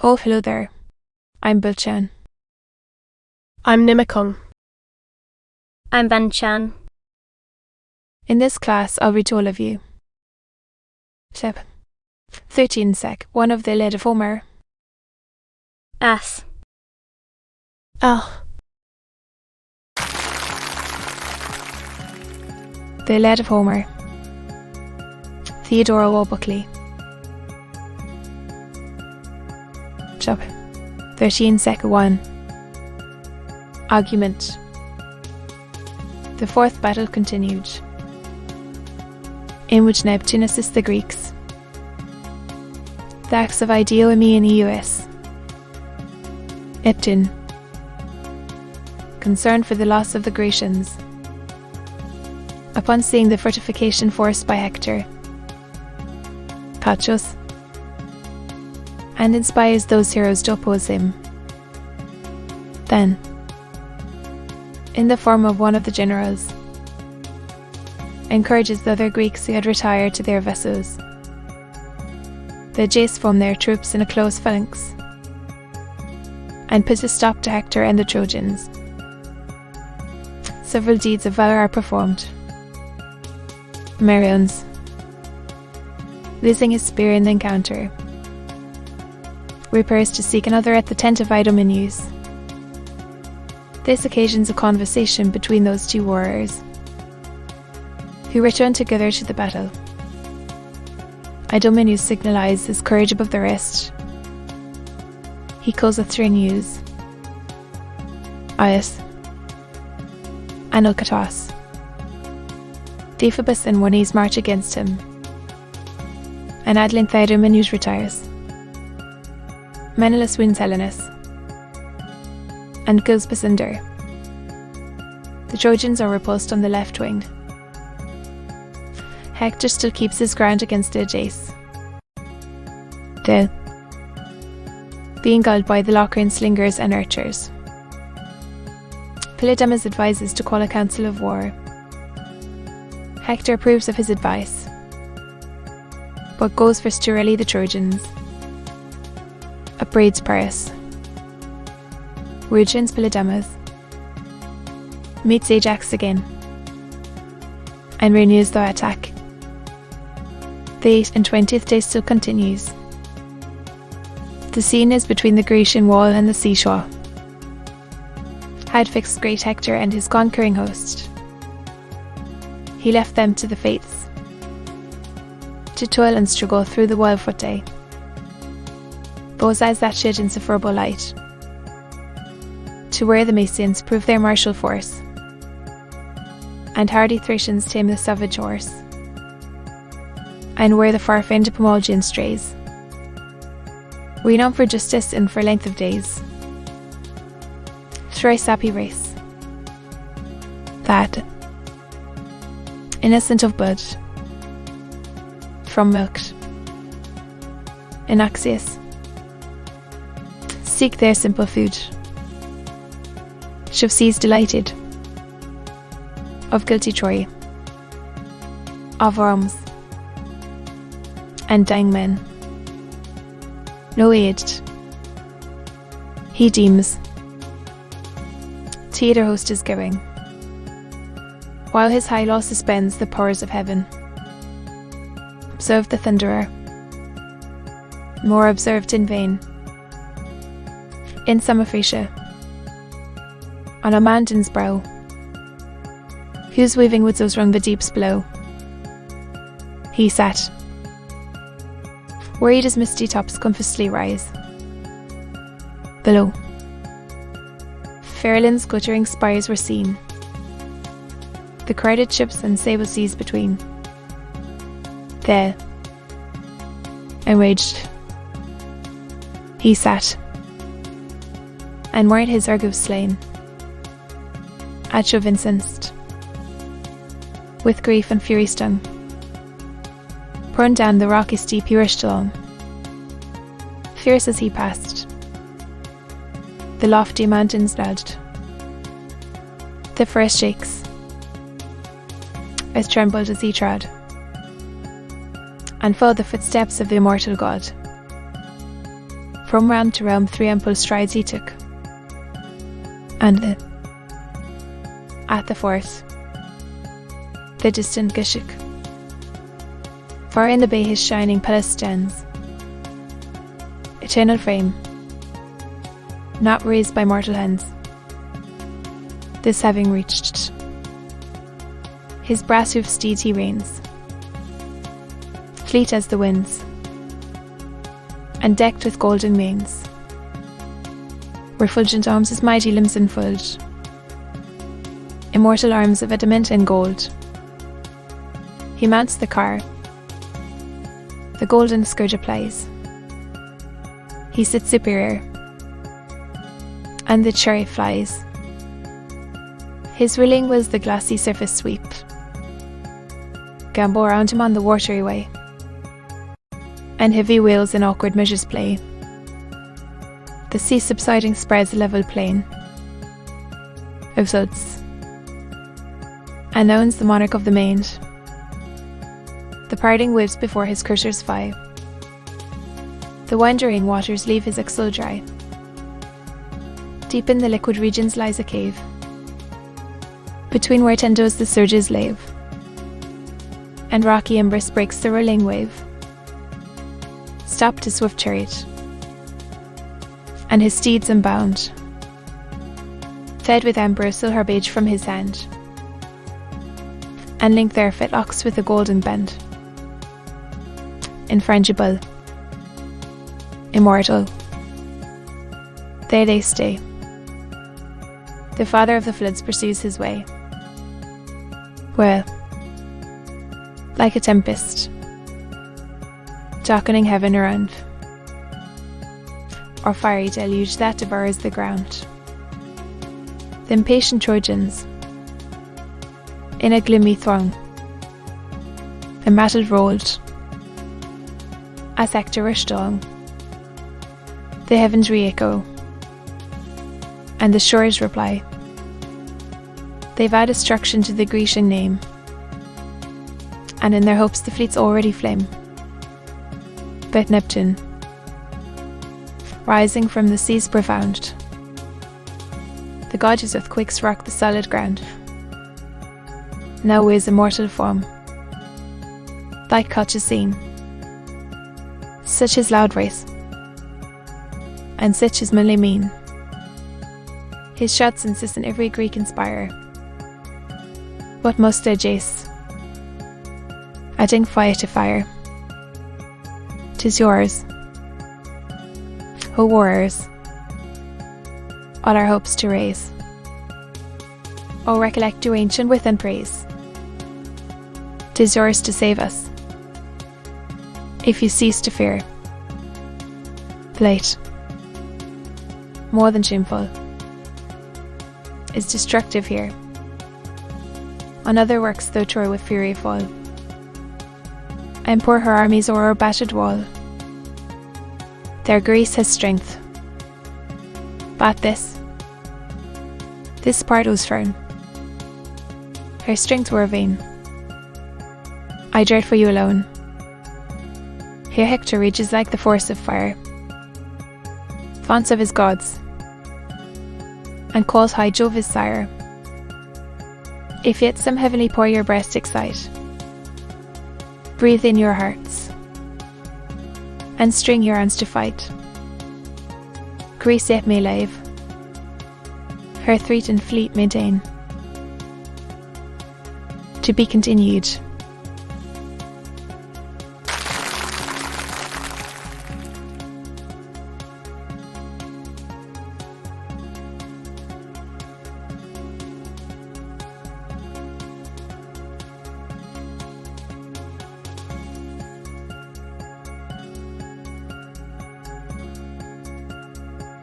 Oh, hello there. I'm Bilchan. I'm Nimikung. I'm Banchan. In this class, I'll read to all of you. Chap. 13 sec. One of the Iliad of Homer. As. Ah. The Iliad of Homer. Theodore Buckley. Chap. 13 sec. 1. Argument. The fourth battle continued, in which Neptune assists the Greeks. The acts of Iomi and Eus. Neptune, concerned for the loss of the Grecians, upon seeing the fortification forced by Hector, catches and inspires those heroes to oppose him. Then, in the form of one of the generals, encourages the other Greeks who had retired to their vessels. They chase from their troops in a close phalanx and put a stop to Hector and the Trojans. Several deeds of valour are performed. Meriones, losing his spear in the encounter, repairs to seek another at the tent of Idomeneus. This occasions a conversation between those two warriors, who return together to the battle. Idomeneus signalizes his courage above the rest. He calls the three news: Aias, Anilkatos. Deiphobus and Ones march against him, and at length Idomeneus retires. Menelaus wins Helenus and kills Pisander. The Trojans are repulsed on the left wing. Hector still keeps his ground against Ajax, being gulled by the Locrian slingers and archers. Polydamas advises to call a council of war. Hector approves of his advice, but goes first to rally the Trojans. Upbraids Paris, rejoins Polydamas, meets Ajax again, and renews the attack. The 8th and 20th day still continues. The scene is between the Grecian wall and the seashore. Had fixed great Hector and his conquering host. He left them to the fates, to toil and struggle through the wildfoot day. Those eyes that shed insufferable light, to where the Mysians prove their martial force, and hardy Thracians tame the savage horse, and where the far-famed Pomolgian strays, renowned for justice and for length of days. Thrice happy race, that, innocent of blood, from milked, in Axius, seek their simple food. Shall seize delighted of guilty Troy, of arms and dying men. No aged, he deems, Theodore host is giving, while his high law suspends the powers of heaven. Observe the thunderer, more observed in vain. In Samothracia, on a mountain's brow, whose weaving woods rung the deeps below, he sat, where his misty tops compassly rise. Below, Fairland's glittering spires were seen, the crowded ships and sable seas between. There, enraged, he sat, and were his Argives slain, at Jove incensed, with grief and fury stung. Borne down the rocky steep he rushed along, fierce as he passed. The lofty mountains nudged, the forest shakes, as trembled as he trod, and followed the footsteps of the immortal god. from realm to realm 3 ample strides he took. And at the fourth, the distant Gishuk. Far in the bay his shining palace stands, eternal frame, not raised by mortal hands. This having reached, his brass-hoofed steeds he reins, fleet as the winds, and decked with golden manes. Refulgent arms his mighty limbs enfold, immortal arms of adamant and gold. He mounts the car, the golden scourge applies. He sits superior, and the chariot flies. His ruling wills the glassy surface sweep, gambol round him on the watery way, and heavy wheels in awkward measures play. The sea subsiding spreads a level plain of suds, and owns the monarch of the main. The parting waves before his cursors fly, the wandering waters leave his axle dry. Deep in the liquid regions lies a cave, between where tendos the surges lave, and rocky embrace breaks the rolling wave. Stopped his swift chariot, and his steeds unbound, fed with ambrosial herbage from his hand, and linked their fetlocks with a golden band. Infrangible, immortal, there they stay. The father of the floods pursues his way, well, like a tempest, darkening heaven around, or fiery deluge that devours the ground. The impatient Trojans, in a gloomy throng, embattled rolled, as Hector rushed along. The heavens re-echo, and the shores reply. They vow destruction to the Grecian name, and in their hopes the fleets already flame. But Neptune, rising from the seas profound, the god whose earthquakes rock the solid ground, now weighs a mortal form, like Koch is seen, such his loud race, and such his manly mien. His shouts insist on every Greek inspire. What must I jace? Adding fire to fire. 'Tis yours, O warriors, all our hopes to raise. O recollect your ancient wit and praise. 'Tis yours to save us, if you cease to fear. Flight, more than shameful, is destructive here. On other works though Troy with fury fall, and pour her armies o'er our battered wall. Their Greece has strength, but this part was firm. Her strength were vain. I dread for you alone. Here Hector rages like the force of fire, vaunts of his gods, and calls high Jove his sire. If yet some heavenly pour your breast excite, breathe in your hearts, and string your arms to fight. Greece yet may live, her threat and fleet maintain, to be continued.